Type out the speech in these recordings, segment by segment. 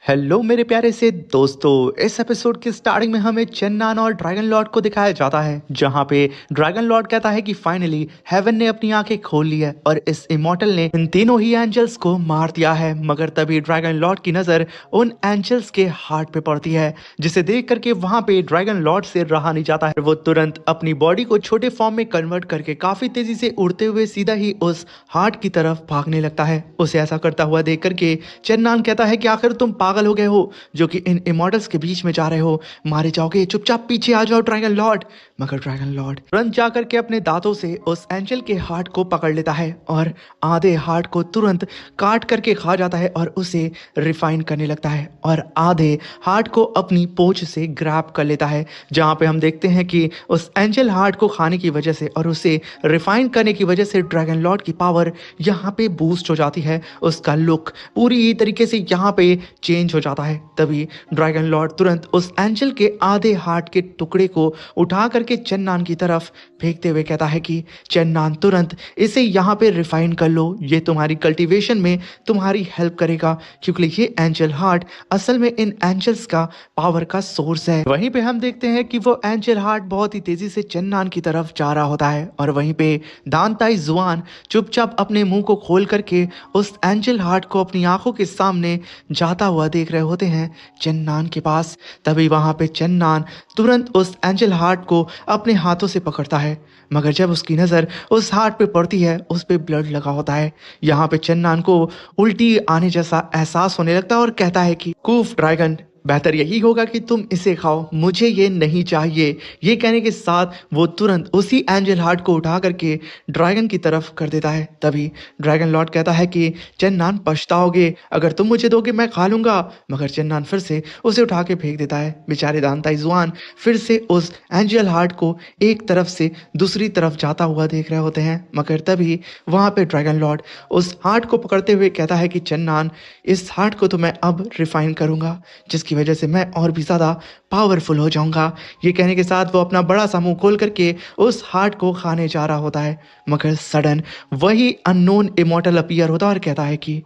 Hello मेरे प्यारे से दोस्तों। इस एपिसोड के स्टार्टिंग में हमें चेन्नन और ड्रैगन लॉर्ड को दिखाया जाता है, जहां पे ड्रैगन लॉर्ड कहता है कि फाइनली हेवन ने अपनी आंखें खोल ली है और इस इमॉर्टल ने इन तीनों ही एंजल्स को मार दिया है। मगर तभी ड्रैगन लॉर्ड की नजर उन एंजल्स के हार्ट पे पड़ती है, जिसे देख करके वहां पे ड्रैगन लॉर्ड से रहा नहीं जाता है। वो तुरंत अपनी बॉडी को छोटे फॉर्म में कन्वर्ट करके काफी तेजी से उड़ते हुए सीधा ही उस हार्ट की तरफ भागने लगता है। उसे ऐसा करता हुआ देख करके चेन्नन कहता है कि आखिर तुम पागल हो गए हो जो कि इन इमॉर्टल्स के बीच में जा रहे हो, मारे जाओगे, चुपचाप पीछे आ जाओ ड्रैगन लॉर्ड। मगर ड्रैगन लॉर्ड तुरंत जाकर के अपने दांतों से उस एंजल के हार्ट को पकड़ लेता है और आधे हार्ट को तुरंत काट करके खा जाता है और उसे रिफाइन करने लगता है और आधे हार्ट को अपनी पोंछ से ग्रैब कर लेता है। जहां पे हम देखते हैं कि उस एंजल हार्ट को खाने की वजह से और उसे रिफाइन करने की वजह से ड्रैगन लॉर्ड की पावर यहाँ पे बूस्ट हो जाती है। उसका लुक पूरी तरीके से यहाँ पे चेंज हो जाता है। तभी ड्रैगन लॉर्ड तुरंत उस एंजल के आधे हार्ट के टुकड़े को उठा करके चेन्नन की तरफ फेंकते हुए कहता है कि चेन्नन तुरंत इसे यहाँ पे रिफाइन कर लो, ये तुम्हारी कल्टीवेशन में तुम्हारी हेल्प करेगा, क्योंकि ये एंजल हार्ट असल में इन एंजल्स का पावर का सोर्स है। वहीं पे हम देखते हैं कि वो एंजल हार्ट बहुत ही तेजी से चेन्नन की तरफ जा रहा होता है और वहीं पे दांताई जुआन चुपचाप अपने मुंह को खोल करके उस एंजल हार्ट को अपनी आंखों के सामने जाता हुआ देख रहे होते हैं चेन्नन के पास। तभी वहां पे चेन्नन तुरंत उस एंजल हार्ट को अपने हाथों से पकड़ता है, मगर जब उसकी नजर उस हार्ट पे पड़ती है उस पे ब्लड लगा होता है। यहाँ पे चेन्नन को उल्टी आने जैसा एहसास होने लगता है और कहता है कि कूफ ड्रैगन, बेहतर यही होगा कि तुम इसे खाओ, मुझे ये नहीं चाहिए। ये कहने के साथ वो तुरंत उसी एंजल हार्ट को उठा करके ड्रैगन की तरफ कर देता है। तभी ड्रैगन लॉर्ड कहता है कि चेन्नन पछताओगे, अगर तुम मुझे दोगे मैं खा लूंगा। मगर चेन्नन फिर से उसे उठा के फेंक देता है। बेचारे दांताई जुआन फिर से उस एंजल हार्ट को एक तरफ से दूसरी तरफ जाता हुआ देख रहे होते हैं। मगर तभी वहां पे ड्रैगन लॉर्ड उस हार्ट को पकड़ते हुए कहता है कि चेन्नन, इस हार्ट को तो मैं अब रिफाइन करूंगा, जिसकी वजह से मैं और भी ज्यादा पावरफुल हो जाऊंगा। ये कहने के साथ वो अपना बड़ा सा मुंह खोल करके उस हार्ट को खाने जा रहा होता है। मगर सडन वही अननोन इमॉर्टल अपीयर होता है और कहता है कि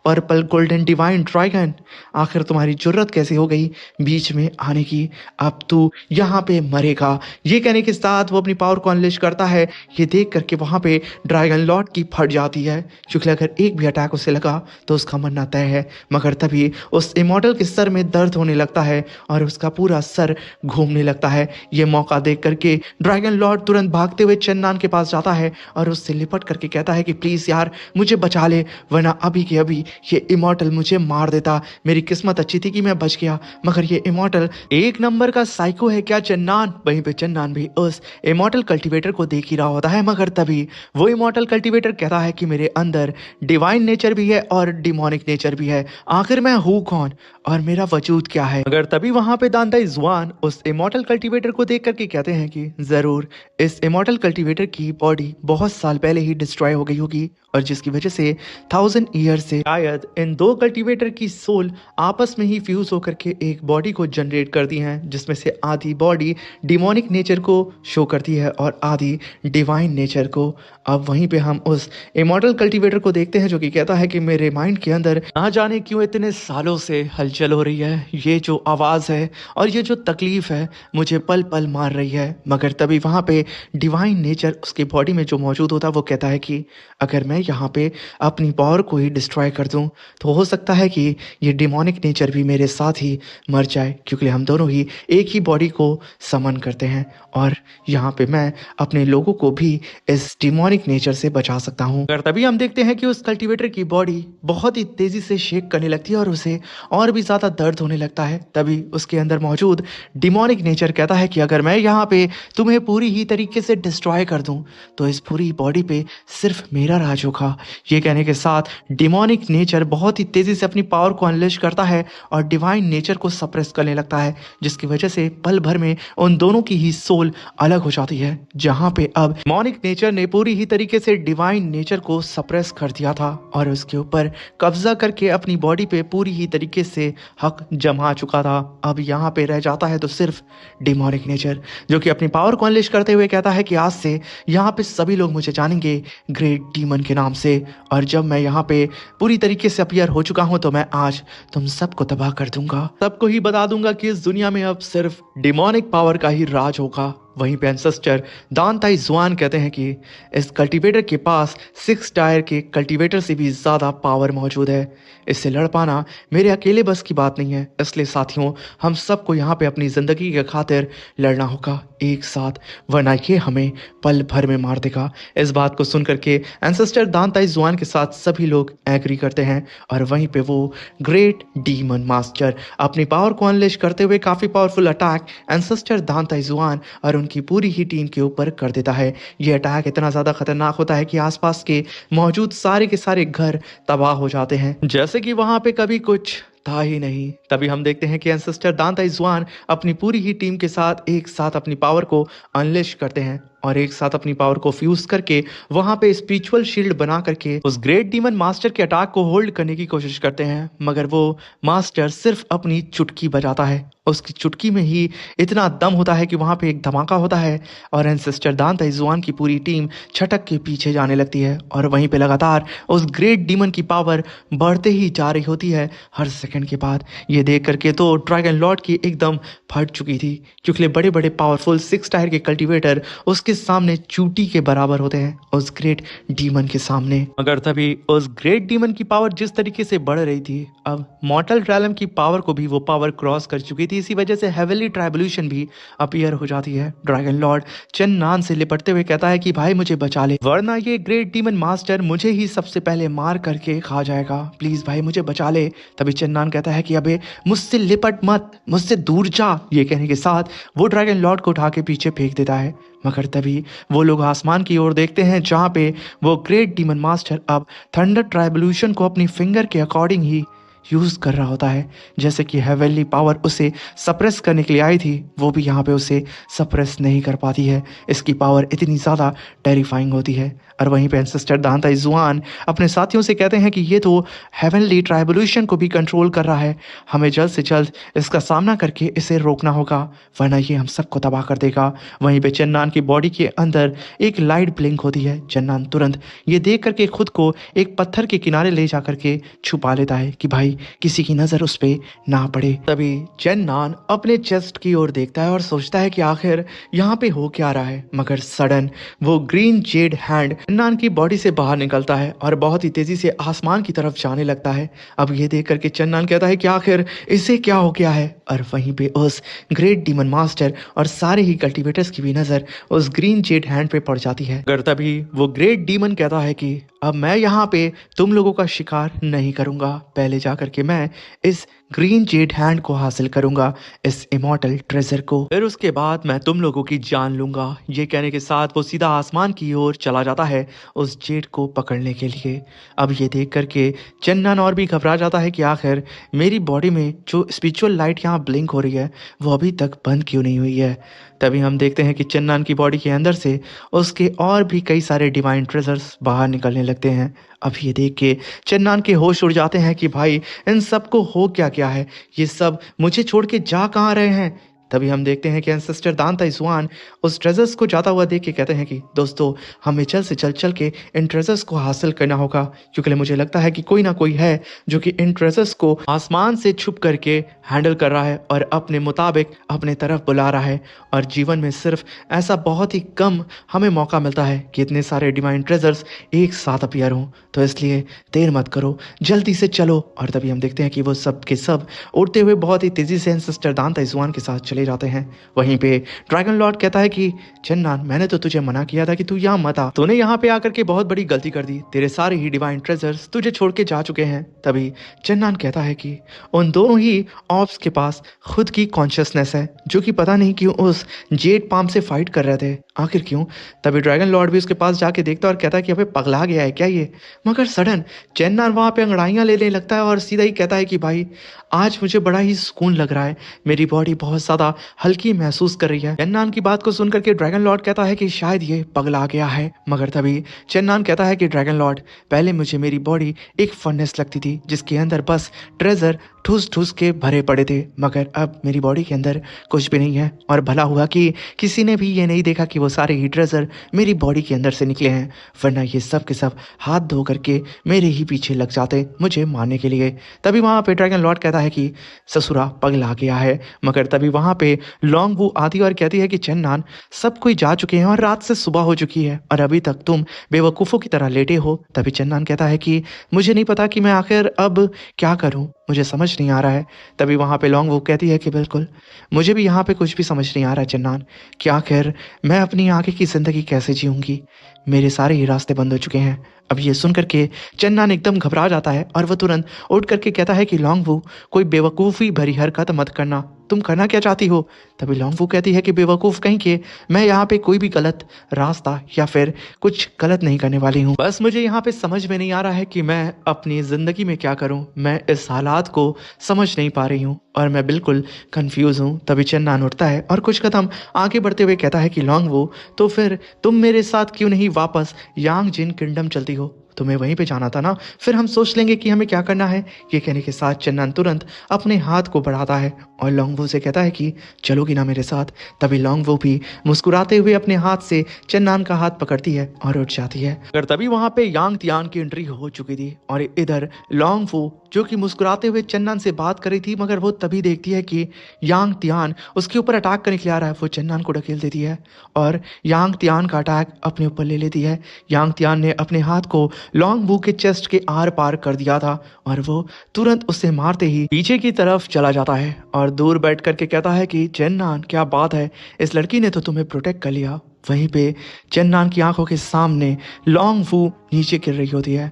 पर्पल गोल्डन डिवाइन ड्रैगन, आखिर तुम्हारी जरूरत कैसे हो गई बीच में आने की, अब तू यहाँ पे मरेगा। ये कहने के साथ वो अपनी पावर को अनलिश करता है। ये देख करके वहां पे ड्रैगन लॉर्ड की फट जाती है, क्योंकि अगर एक भी अटैक उसे लगा तो उसका मरना तय है। मगर तभी उस इमॉर्टल के सर में दर्द होने लगता है और उसका पूरा सर घूमने लगता है। ये मौका देख करके ड्रैगन लॉर्ड तुरंत भागते हुए चेन्नन के पास जाता है और उससे लिपट करके कहता है कि प्लीज यार मुझे बचा ले, वरना अभी के अभी ये इमॉर्टल मुझे मार देता। मेरी किस्मत अच्छी थी कि मैं बच गया, मगर ये इमॉर्टल एक नंबर का साइको है क्या चेन्नन। वहीं पे चेन्नन भी उस इमॉर्टल कल्टीवेटर को देख ही रहा होता है। मगर तभी वो इमॉर्टल कल्टीवेटर कहता है कि मेरे अंदर डिवाइन नेचर भी है और डिमोनिक नेचर भी है, आखिर मैं हूँ कौन और मेरा वजूद क्या है। मगर तभी वहां पे दांताई जुआन उस इमॉर्टल कल्टीवेटर को देख करके कहते हैं कि जरूर इस इमॉर्टल कल्टीवेटर की बॉडी बहुत साल पहले ही डिस्ट्रॉय हो गई होगी और जिसकी वजह से 1000 ईयर से शायद इन दो कल्टीवेटर की सोल आपस में ही फ्यूज होकर के एक बॉडी को जनरेट करती हैं, जिसमें से आधी बॉडी डिमोनिक नेचर को शो करती है और आधी डिवाइन नेचर को। अब वहीं पे हम उस इमॉर्टल कल्टीवेटर को देखते हैं जो कि कहता है कि मेरे माइंड के अंदर ना जाने क्यों इतने सालों से हलचल हो रही है, ये जो आवाज़ है और ये जो तकलीफ है मुझे पल पल मार रही है। मगर तभी वहाँ पे डिवाइन नेचर उसकी बॉडी में जो मौजूद होता है वो कहता है कि अगर मैं यहाँ पे अपनी पावर को ही डिस्ट्रॉय कर दूँ तो हो सकता है कि ये डिमोनिक नेचर भी मेरे साथ ही मर जाए, क्योंकि हम दोनों ही एक ही बॉडी को समन करते हैं और यहाँ पे मैं अपने लोगों को भी इस डिमोनिक नेचर से बचा सकता हूँ। अगर तभी हम देखते हैं कि उस कल्टीवेटर की बॉडी बहुत ही तेजी से शेक करने लगती है और उसे और भी ज्यादा दर्द होने लगता है। तभी उसके अंदर मौजूद डिमोनिक नेचर कहता है कि अगर मैं यहाँ पे तुम्हें पूरी ही तरीके से डिस्ट्रॉय कर दूं तो इस पूरी बॉडी पे सिर्फ मेरा राज होगा। ये कहने के साथ डिमोनिक नेचर बहुत ही तेजी से अपनी पावर को अनलिश करता है और डिवाइन नेचर को सप्रेस करने लगता है, जिसकी वजह से पल भर में उन दोनों की ही सोल अलग हो जाती है। जहां पे अब डिमोनिक नेचर ने पूरी ही तरीके से डिवाइन नेचर को सप्रेस कर दिया था और उसके ऊपर कब्जा करके अपनी बॉडी पे पूरी ही तरीके से हक जमा चुका था। अब यहाँ पे रह जाता है तो सिर्फ डिमोनिक नेचर, जो कि अपनी पावर को अनलिश करते हुए कहता है कि आज से यहाँ पे सभी लोग मुझे जानेंगे ग्रेट डीमन के नाम से, और जब मैं यहाँ पे पूरी तरीके से अपीयर हो चुका हूँ तो मैं आज तुम सबको तबाह कर दूंगा। सबको ही बता दूंगा कि इस दुनिया में अब सिर्फ डिमोनिक पावर का ही राज होगा। वहीं पे एंसेस्टर दान ताई जुआन कहते हैं कि इस कल्टीवेटर के पास 6 टायर के कल्टीवेटर से भी ज़्यादा पावर मौजूद है। इससे लड़ पाना मेरे अकेले बस की बात नहीं है, इसलिए साथियों हम सबको यहाँ पे अपनी ज़िंदगी के खातिर लड़ना होगा एक साथ, वरना ये हमें पल भर में मार देगा। इस बात को सुन करके एंसेस्टर दान ताई जुआन के साथ सभी लोग एग्री करते हैं और वहीं पे वो ग्रेट डीमन मास्टर अपनी पावर को अनलेश करते हुए काफ़ी पावरफुल अटैक एंसेस्टर दान ताई जुआन और उनकी पूरी ही टीम के ऊपर कर देता है। ये अटैक इतना ज़्यादा खतरनाक होता है कि आसपास के मौजूद सारे के सारे घर तबाह हो जाते हैं, जैसे कि वहां पे कभी कुछ था ही नहीं। तभी हम देखते हैं कि एंसेस्टर दान ताई जुआन अपनी पूरी ही टीम के साथ एक साथ अपनी पावर को अनलेश करते हैं और एक साथ अपनी पावर को फ्यूज करके वहां पे स्पिरिचुअल शील्ड बना करके उस ग्रेट डीमन मास्टर के अटैक को होल्ड करने की कोशिश करते हैं, मगर वो मास्टर सिर्फ अपनी चुटकी बजाता है। उसकी चुटकी में ही इतना दम होता है कि वहां पे एक धमाका होता है और एंसेस्टर दान ताई जुआन की पूरी टीम छटक के पीछे जाने लगती है और वहीं पे लगातार उस ग्रेट डीमन की पावर बढ़ते ही जा रही होती है हर सेकंड के बाद। ये देख करके तो ड्रैगन लॉर्ड की एकदम फट चुकी थी, क्योंकि बड़े बड़े पावरफुल 6 टायर के कल्टीवेटर उसके सामने चूटी के बराबर होते हैं उस ग्रेट डीमन के सामने। मगर तभी उस ग्रेट डीमन की पावर जिस तरीके से बढ़ रही थी, अब मॉर्टल रैलम की पावर को भी वो पावर क्रॉस कर चुकी थी। इसी वजह से हेवनली ट्राइब्यूलेशन भी अपीयर हो जाती है। ड्रैगन लॉर्ड चेन्नान से लिपटते हुए कहता है कि भाई मुझे बचा ले, वरना ये ग्रेट डीमन मास्टर मुझे ही सबसे पहले मार करके खा जाएगा, प्लीज भाई मुझे बचा ले। तभी चेन्नान कहता है कि अबे मुझसे लिपट मत, मुझसे दूर जा। ये कहने के साथ वो ड्रैगन लॉर्ड को उठा के पीछे फेंक देता है। मगर तभी वो लोग आसमान की ओर देखते हैं जहां पे वो ग्रेट डीमन मास्टर अब थंडर ट्राइब्यूलेशन को अपनी फिंगर के अकॉर्डिंग ही यूज कर रहा होता है। जैसे कि हेवनली पावर उसे सप्रेस करने के लिए आई थी, वो भी यहाँ पे उसे सप्रेस नहीं कर पाती है। इसकी पावर इतनी ज़्यादा टेरिफाइंग होती है। और वहीं पे एंसेस्टर दान ताई जुआन अपने साथियों से कहते हैं कि ये तो हेवनली ट्राइब्यूलेशन को भी कंट्रोल कर रहा है, हमें जल्द से जल्द इसका सामना करके इसे रोकना होगा, वरना ये हम सबको तबाह कर देगा। वहीं पे चेन्नान की बॉडी के अंदर एक लाइट ब्लिंक होती है। चेन्नान तुरंत ये देख करके खुद को एक पत्थर के किनारे ले जा करके छुपा लेता है कि भाई किसी की नजर उस पे ना पड़े। तभी चेन्नान अपने चेस्ट की ओर देखता है और सोचता है कि आखिर यहाँ पे हो क्या रहा है, मगर सडन वो ग्रीन जेड हैंड चेन्नान की बॉडी से बाहर निकलता है और बहुत ही तेजी से आसमान की तरफ जाने लगता है। अब ये देख करके चेन्नान कहता है कि आखिर इसे क्या हो गया है, और वहीं पे उस ग्रेट डीमन मास्टर और सारे ही कल्टीवेटर्स की भी नजर उस ग्रीन जेड हैंड पे पड़ जाती है। अगर तभी वो ग्रेट डीमन कहता है कि अब मैं यहाँ पे तुम लोगों का शिकार नहीं करूंगा, पहले जाकर के मैं इस ग्रीन जेड हैंड को हासिल करूंगा, इस इमॉर्टल ट्रेजर को, फिर उसके बाद मैं तुम लोगों की जान लूंगा। ये कहने के साथ वो सीधा आसमान की ओर चला जाता है उस जेड को पकड़ने के लिए। अब ये देख करके चेन्नान और भी घबरा जाता है कि आखिर मेरी बॉडी में जो स्पिरिचुअल लाइट यहाँ ब्लिंक हो रही है वो अभी तक बंद क्यों नहीं हुई है। तभी हम देखते हैं कि चेन्नान की बॉडी के अंदर से उसके और भी कई सारे डिवाइन ट्रेजर्स बाहर निकलने लगते हैं। अब ये देख के चेन्नान के होश उड़ जाते हैं कि भाई इन सबको हो क्या क्या है, ये सब मुझे छोड़ के जा कहाँ रहे हैं। तभी हम देखते हैं कि एंसेस्टर दान ताई जुआन उस ट्रेजर्स को जाता हुआ देख के कहते हैं कि दोस्तों हमें जल्द से जल्द चल के इन ट्रेजर्स को हासिल करना होगा, क्योंकि मुझे लगता है कि कोई ना कोई है जो कि इन ट्रेजर्स को आसमान से छुप करके हैंडल कर रहा है और अपने मुताबिक अपने तरफ बुला रहा है। और जीवन में सिर्फ ऐसा बहुत ही कम हमें मौका मिलता है कि इतने सारे डिवाइन ट्रेजर्स एक साथ अपीयर हों, तो इसलिए देर मत करो, जल्दी से चलो। और तभी हम देखते हैं कि वो सब के सब उड़ते हुए बहुत ही तेजी से एंसेस्टर दान ताई जुआन के साथ चले जाते हैं। वहीं पे ड्रैगन लॉर्ड कहता है कि चेन्नान मैंने तो तुझे मना किया था कि तू यहाँ मत आ, तूने यहाँ पे आकर के बहुत बड़ी गलती कर दी, तेरे सारे ही डिवाइन ट्रेजर्स तुझे छोड़ के जा चुके हैं। तभी चेन्नान कहता है कि उन दोनों ही ऑप्स के पास खुद की कॉन्शियसनेस है, जो कि पता नहीं क्यों उस जेड पाम से फाइट कर रहे थे, आखिर क्यों। तभी ड्रैगन लॉर्ड भी उसके पास जाके देखता है और कहता है कि अबे पगला गया है क्या ये। मगर सडन चेन्नान वहां पे अंगड़ाइयां लेने लगता है और सीधा ही कहता है कि भाई आज मुझे बड़ा ही सुकून लग रहा है, मेरी बॉडी बहुत ज्यादा हल्की महसूस कर रही है। चेन्नान की बात को सुनकर के ड्रैगन लॉर्ड कहता है कि शायद ये पगला गया है। मगर तभी चेन्नान कहता है कि ड्रैगन लॉर्ड पहले मुझे मेरी बॉडी एक फर्नेस लगती थी जिसके अंदर बस ट्रेजर ठूस ठूस के भरे पड़े थे, मगर अब मेरी बॉडी के अंदर कुछ भी नहीं है। और भला हुआ कि किसी ने भी ये नहीं देखा कि वो सारे हीट रेजर मेरी बॉडी के अंदर से निकले हैं, वरना ये सब के सब हाथ धो करके मेरे ही पीछे लग जाते मुझे मारने के लिए। तभी वहाँ पे ड्रैगन लॉर्ड कहता है कि ससुरा पगला गया है। मगर तभी वहाँ पे लॉन्ग वू आती है और कहती है कि चन्नान, सब कोई जा चुके हैं और रात से सुबह हो चुकी है और अभी तक तुम बेवकूफ़ों की तरह लेटे हो। तभी चन्नान कहता है कि मुझे नहीं पता कि मैं आखिर अब क्या करूं, मुझे समझ नहीं आ रहा है। तभी वहाँ पे लॉन्ग वो कहती है कि बिल्कुल मुझे भी यहाँ पे कुछ भी समझ नहीं आ रहा है चन्नान, कि आखिर मैं अपनी आगे की ज़िंदगी कैसे जीऊँगी, मेरे सारे ही रास्ते बंद हो चुके हैं। अब ये सुन करके चन्नान एकदम घबरा जाता है और वह तुरंत उठ करके कहता है कि लॉन्ग वू, कोई बेवकूफ़ी भरी हरकत मत करना, तुम करना क्या चाहती हो। तभी लॉन्ग वू कहती है कि बेवकूफ़ कहीं के, मैं यहाँ पे कोई भी गलत रास्ता या फिर कुछ गलत नहीं करने वाली हूँ, बस मुझे यहाँ पे समझ में नहीं आ रहा है कि मैं अपनी ज़िंदगी में क्या करूँ, मैं इस हालात को समझ नहीं पा रही हूँ और मैं बिल्कुल कंफ्यूज हूँ। तभी चन्नान उठता है और कुछ कदम आगे बढ़ते हुए कहता है कि लॉन्ग वू, तो फिर तुम मेरे साथ क्यों नहीं वापस यांग जिन किंगडम चलती हो, तुम्हें वहीं पे जाना था ना, फिर हम सोच लेंगे कि हमें क्या करना है। ये कहने के साथ चन्नान तुरंत अपने हाथ को बढ़ाता है और लॉन्ग वू से कहता है कि चलोगी ना मेरे साथ। तभी लॉन्ग वू भी मुस्कुराते हुए अपने हाथ से चन्नान का हाथ पकड़ती है और उठ जाती है। अगर तभी वहां पे यांग तियान की एंट्री हो चुकी थी और इधर लॉन्ग वू जो कि मुस्कुराते हुए चन्नान से बात कर रही थी, मगर वो तभी देखती है कि यांग तियान उसके ऊपर अटैक करने के लिए आ रहा है। वो चन्नान को ढकेल देती है और यांग तियान का अटैक अपने ऊपर ले लेती है। यांग तियान ने अपने हाथ को लॉन्ग वू के चेस्ट के आर पार कर दिया था और वो तुरंत उसे मारते ही पीछे की तरफ चला जाता है और दूर बैठ करके कहता है कि चन्नान, क्या बात है, इस लड़की ने तो तुम्हें प्रोटेक्ट कर लिया। वहीं पे चन्नान की आंखों के सामने लॉन्ग वू नीचे गिर रही होती है,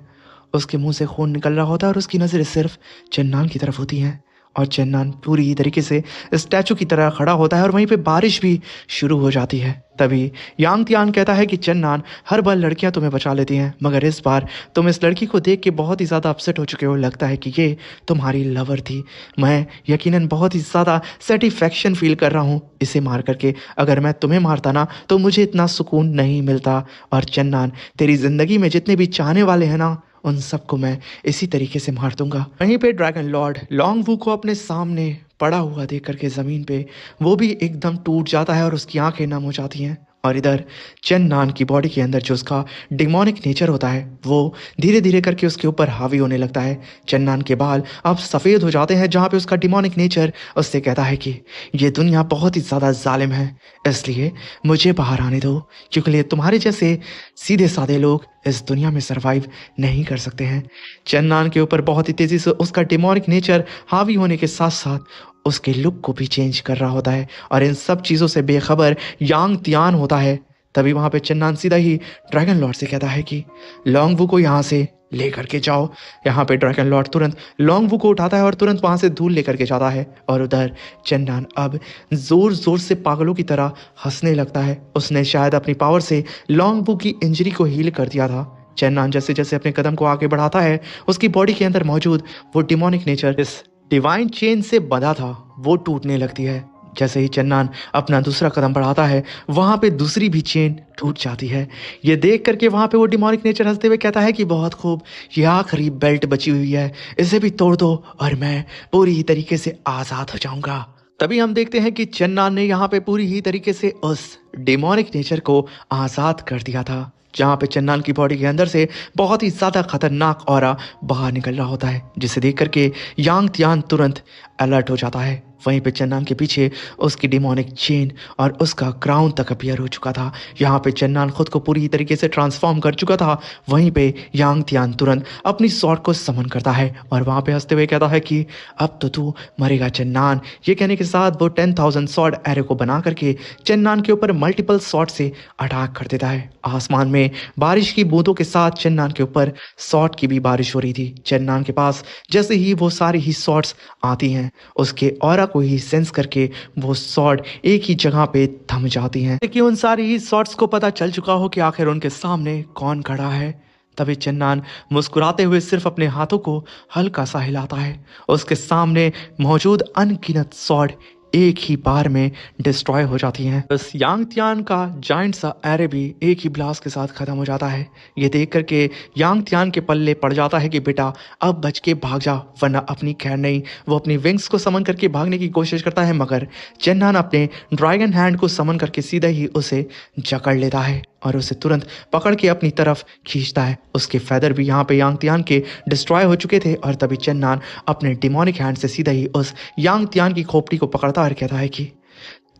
उसके मुंह से खून निकल रहा होता है और उसकी नज़रें सिर्फ चन्नान की तरफ होती हैं और चन्नान पूरी तरीके से स्टैचू की तरह खड़ा होता है और वहीं पे बारिश भी शुरू हो जाती है। तभी यांग तियान कहता है कि चन्नान, हर बार लड़कियां तुम्हें बचा लेती हैं, मगर इस बार तुम इस लड़की को देख के बहुत ही ज़्यादा अपसेट हो चुके हो, लगता है कि ये तुम्हारी लवर थी। मैं यकीनन बहुत ही ज़्यादा सेटिस्फैक्शन फील कर रहा हूँ इसे मार करके, अगर मैं तुम्हें मारता ना तो मुझे इतना सुकून नहीं मिलता। और चन्नान, तेरी ज़िंदगी में जितने भी चाहने वाले हैं ना, उन सबको मैं इसी तरीके से मार दूंगा। वहीं पे ड्रैगन लॉर्ड लॉन्ग वू को अपने सामने पड़ा हुआ देख करके ज़मीन पे वो भी एकदम टूट जाता है और उसकी आंखें नम हो जाती हैं। और इधर चन्नान की बॉडी के अंदर जो उसका डिमोनिक नेचर होता है वो धीरे धीरे करके उसके ऊपर हावी होने लगता है। चन्नान के बाल अब सफ़ेद हो जाते हैं, जहाँ पे उसका डिमोनिक नेचर उससे कहता है कि ये दुनिया बहुत ही ज़्यादा जालिम है, इसलिए मुझे बाहर आने दो, क्योंकि तुम्हारे जैसे सीधे साधे लोग इस दुनिया में सरवाइव नहीं कर सकते हैं। चन्नान के ऊपर बहुत ही तेज़ी से उसका डिमोनिक नेचर हावी होने के साथ साथ उसके लुक को भी चेंज कर रहा होता है और इन सब चीज़ों से बेखबर यांग तियान होता है। तभी वहाँ पे चन्नान सीधा ही ड्रैगन लॉर्ड से कहता है कि लॉन्ग वू को यहाँ से ले करके जाओ। यहाँ पे ड्रैगन लॉर्ड तुरंत लॉन्ग वू को उठाता है और तुरंत वहाँ से धूल लेकर के जाता है और उधर चन्नान अब ज़ोर ज़ोर से पागलों की तरह हंसने लगता है। उसने शायद अपनी पावर से लॉन्ग वू की इंजरी को हील कर दिया था। चन्नान जैसे जैसे अपने कदम को आगे बढ़ाता है, उसकी बॉडी के अंदर मौजूद वो डिमोनिक नेचर इस डिवाइन चेन से बंधा था वो टूटने लगती है। जैसे ही चन्नान अपना दूसरा कदम बढ़ाता है, वहाँ पे दूसरी भी चेन टूट जाती है। ये देख करके वहाँ पे वो डिमोनिक नेचर हंसते हुए कहता है कि बहुत खूब, ये आखिरी बेल्ट बची हुई है, इसे भी तोड़ दो और मैं पूरी तरीके से आज़ाद हो जाऊंगा। तभी हम देखते हैं कि चन्नान ने यहाँ पे पूरी ही तरीके से उस डिमोनिक नेचर को आज़ाद कर दिया था, जहाँ पे चन्नान की बॉडी के अंदर से बहुत ही ज़्यादा खतरनाक ऑरा बाहर निकल रहा होता है, जिसे देख करके यांग तियान तुरंत अलर्ट हो जाता है। वहीं पे चन्नान के पीछे उसकी डिमोनिक चेन और उसका क्राउन तक अपीयर हो चुका था। यहाँ पे चन्नान खुद को पूरी तरीके से ट्रांसफॉर्म कर चुका था। वहीं पे यांग तियान तुरंत अपनी स्वॉर्ड को समन करता है और वहाँ पे हंसते हुए कहता है कि अब तो तू मरेगा चन्नान। ये कहने के साथ वो 10,000 स्वॉर्ड एरो को बना करके चन्नान के ऊपर मल्टीपल स्वॉर्ड से अटैक कर देता है। आसमान में बारिश की बूंदों के साथ चन्नान के ऊपर स्वॉर्ड की भी बारिश हो रही थी। चन्नान के पास जैसे ही वो सारी ही स्वॉर्ड्स आती हैं, उसके ऑरा को ही सेंस करके वो स्वॉर्ड एक ही जगह पे थम जाती हैं। लेकिन उन सारी ही स्वॉर्ड्स को पता चल चुका हो कि आखिर उनके सामने कौन खड़ा है। तभी चन्नान मुस्कुराते हुए सिर्फ अपने हाथों को हल्का सा हिलाता है। उसके सामने मौजूद अनगिनत स्वॉर्ड एक ही बार में डिस्ट्रॉय हो जाती हैं। बस यांग त्यान का जाइंट सा एरे भी एक ही ब्लास्ट के साथ खत्म हो जाता है। ये देख करके यांग त्यान के पल्ले पड़ जाता है कि बेटा अब बच के भाग जा, वरना अपनी खैर नहीं। वो अपनी विंग्स को समन करके भागने की कोशिश करता है, मगर चेन्नान अपने ड्रैगन हैंड को समन करके सीधा ही उसे जकड़ लेता है और उसे तुरंत पकड़ के अपनी तरफ खींचता है। उसके फेदर भी यहाँ पे यांग त्यान के डिस्ट्रॉय हो चुके थे और तभी चेन्नान अपने डिमोनिक हैंड से सीधा ही उस यांग त्यान की खोपड़ी को पकड़ता और कहता है कि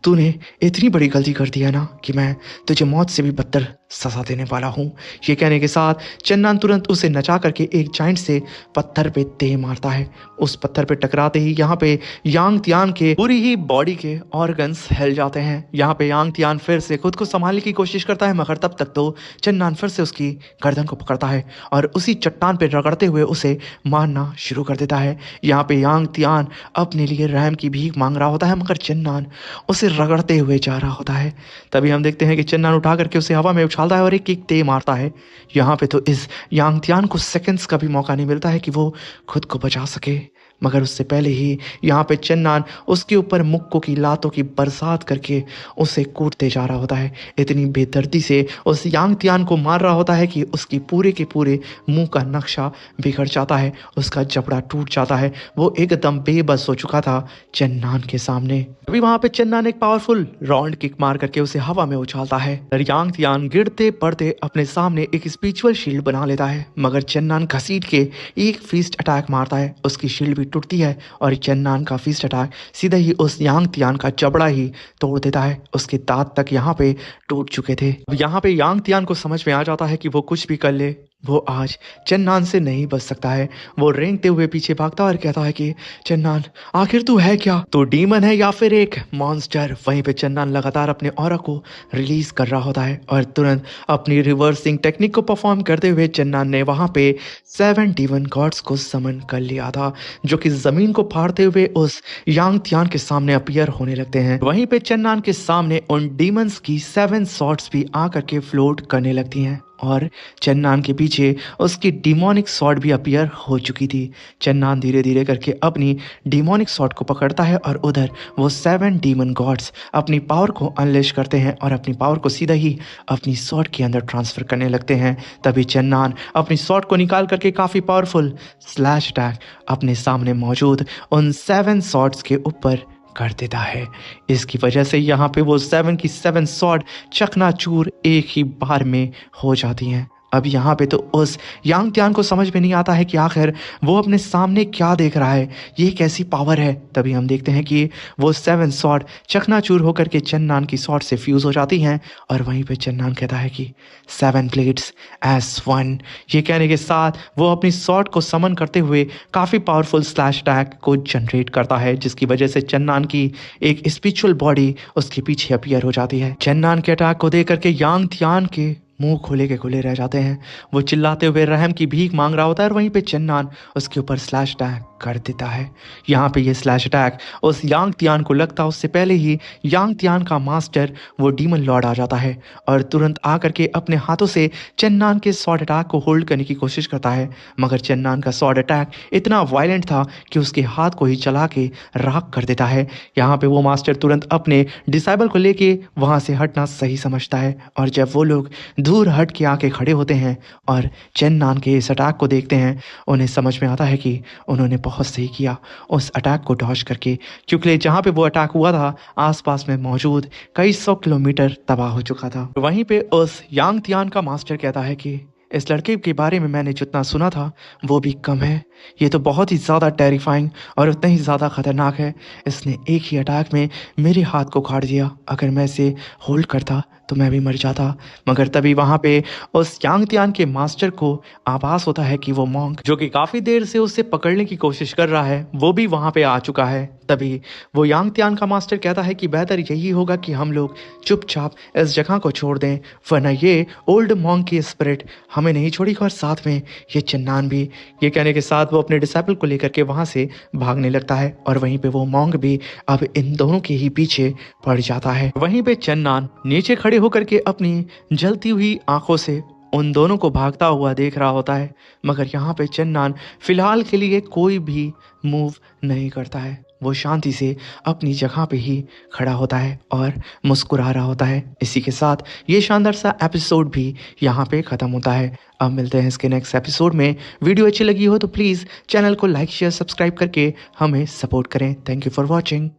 तूने इतनी बड़ी गलती कर दी है ना कि मैं तुझे मौत से भी बदतर सजा देने वाला हूँ। ये कहने के साथ चेन्नान तुरंत उसे नचा करके एक जाइंट से पत्थर पे तेज मारता है। उस पत्थर पे टकराते ही यहाँ पे यांग त्यान के पूरी ही बॉडी के ऑर्गन्स हिल जाते हैं। यहाँ पे यांग त्यान फिर से खुद को संभालने की कोशिश करता है, मगर तब तक तो चेन्नान फिर से उसकी गर्दन को पकड़ता है और उसी चट्टान पे रगड़ते हुए उसे मारना शुरू कर देता है। यहाँ पे यांग त्यान अपने लिए रहम की भीख मांग रहा होता है, मगर चेन्नान उसे रगड़ते हुए जा रहा होता है। तभी हम देखते हैं कि चेन्नान उठा करके उसे हवा में उछालता है और एक किक तेज मारता है। यहाँ पे तो इस यांग त्यान को सेकंड्स का भी मौका नहीं मिलता है कि वो खुद को बचा सके, मगर उससे पहले ही यहाँ पे चेन्नान उसके ऊपर मुक्कों की लातों की बरसात करके उसे कूटते जा रहा होता है। इतनी बेदर्दी से उस यांग त्यान को मार रहा होता है कि उसकी पूरे के पूरे मुंह का नक्शा बिगड़ जाता है, उसका जबड़ा टूट जाता है। वो एकदम बेबस हो चुका था चेन्नान के सामने। अभी वहां पे चेन्नान एक पावरफुल राउंड किक मार करके उसे हवा में उछालता है। यांग त्यान गिरते पड़ते अपने सामने एक स्पिरिचुअल शील्ड बना लेता है, मगर चेन्नान घसीट के एक फिस्ट अटैक मारता है। उसकी शील्ड टूटती है और चेन्नान का फिस्ट अटैक सीधा ही उस यांग त्यान का जबड़ा ही तोड़ देता है। उसके दांत तक यहाँ पे टूट चुके थे। अब यहाँ पे यांग त्यान को समझ में आ जाता है कि वो कुछ भी कर ले, वो आज चेन्नान से नहीं बच सकता है। वो रेंगते हुए पीछे भागता और कहता है कि चेन्नान आखिर तू है क्या, तू डीमन है या फिर एक मॉन्स्टर। वहीं पे चेन्नान लगातार अपने ऑरा को रिलीज कर रहा होता है और तुरंत अपनी रिवर्सिंग टेक्निक को परफॉर्म करते हुए चेन्नान ने वहां पे 7 डीमन गॉड्स को समन कर लिया था, जो कि जमीन को फाड़ते हुए उस यांग त्यान के सामने अपीयर होने लगते हैं। वहीं पे चेन्नान के सामने उन डीमंस की 7 सॉर्ड्स भी आकर के फ्लोट करने लगती हैं और चेन्नान के पीछे उसकी डिमोनिक सॉर्ड भी अपीयर हो चुकी थी। चेन्नान धीरे धीरे करके अपनी डिमोनिक सॉर्ड को पकड़ता है और उधर वो 7 डीमन गॉड्स अपनी पावर को अनलेश करते हैं और अपनी पावर को सीधा ही अपनी सॉर्ड के अंदर ट्रांसफर करने लगते हैं। तभी चेन्नान अपनी सॉर्ड को निकाल करके काफ़ी पावरफुल स्लैश अटैक अपने सामने मौजूद उन 7 सॉर्ड्स के ऊपर कर देता है। इसकी वजह से यहाँ पे वो 7 की 7 सॉर्ड चकनाचूर एक ही बार में हो जाती हैं। अब यहाँ पे तो उस यांग त्यान को समझ में नहीं आता है कि आखिर वो अपने सामने क्या देख रहा है, ये कैसी पावर है। तभी हम देखते हैं कि वो 7 सॉर्ड चकनाचूर होकर के चेन्नान की सॉर्ड से फ्यूज हो जाती हैं और वहीं पे चेन्नान कहता है कि 7 ब्लेड्स एज 1। ये कहने के साथ वो अपनी सॉर्ड को समन करते हुए काफ़ी पावरफुल स्लैश अटैक को जनरेट करता है, जिसकी वजह से चेन्नान की एक स्पिरिचुअल बॉडी उसके पीछे अपीयर हो जाती है। चेन्नान के अटैक को देख करके यांग त्यान के मुंह खोले के खुले रह जाते हैं। वो चिल्लाते हुए रहम की भीख मांग रहा होता है और वहीं पे चेन्नान उसके ऊपर स्लैश अटैक कर देता है। यहाँ पे ये स्लैश अटैक उस यांग त्यान को लगता उससे पहले ही यांग त्यान का मास्टर वो डीमन लॉर्ड आ जाता है और तुरंत आकर के अपने हाथों से चेन्नान के स्वॉर्ड अटैक को होल्ड करने की कोशिश करता है, मगर चेन्नान का स्वॉर्ड अटैक इतना वायलेंट था कि उसके हाथ को ही चला के राख कर देता है। यहाँ पे वो मास्टर तुरंत अपने डिसाइबल को लेके वहाँ से हटना सही समझता है और जब वो लोग दूर हट के आके खड़े होते हैं और चेन्नान के इस अटैक को देखते हैं, उन्हें समझ में आता है कि उन्होंने बहुत सही किया उस अटैक को डॉज करके, क्योंकि जहाँ पे वो अटैक हुआ था आसपास में मौजूद कई 100 किलोमीटर तबाह हो चुका था। वहीं पे उस यांग त्यान का मास्टर कहता है कि इस लड़के के बारे में मैंने जितना सुना था वो भी कम है, ये तो बहुत ही ज़्यादा टेरिफाइंग और उतना ही ज़्यादा ख़तरनाक है। इसने एक ही अटैक में मेरे हाथ को काट दिया, अगर मैं इसे होल्ड करता तो मैं भी मर जाता। मगर तभी वहाँ पे उस यांग त्यान के मास्टर को आभास होता है कि वो मॉन्क जो कि काफ़ी देर से उसे पकड़ने की कोशिश कर रहा है वो भी वहाँ पे आ चुका है। तभी वो यांग त्यान का मास्टर कहता है कि बेहतर यही होगा कि हम लोग चुपचाप इस जगह को छोड़ दें, वरना ये ओल्ड मॉन्क की स्पिरिट हमें नहीं छोड़ेगी और साथ में ये चेन्नान भी। ये कहने के साथ वो अपने डिसाइपल को लेकर के वहाँ से भागने लगता है और वहीं पे वो मॉन्क भी अब इन दोनों के ही पीछे पड़ जाता है। वहीं पे चेन्नान नीचे खड़े होकर के अपनी जलती हुई आंखों से उन दोनों को भागता हुआ देख रहा होता है, मगर यहाँ पे चेन्नान फिलहाल के लिए कोई भी मूव नहीं करता है वो शांति से अपनी जगह पे ही खड़ा होता है और मुस्कुरा रहा होता है। इसी के साथ ये शानदार सा एपिसोड भी यहाँ पे ख़त्म होता है। अब मिलते हैं इसके नेक्स्ट एपिसोड में। वीडियो अच्छी लगी हो तो प्लीज़ चैनल को लाइक शेयर सब्सक्राइब करके हमें सपोर्ट करें। Thank you for watching.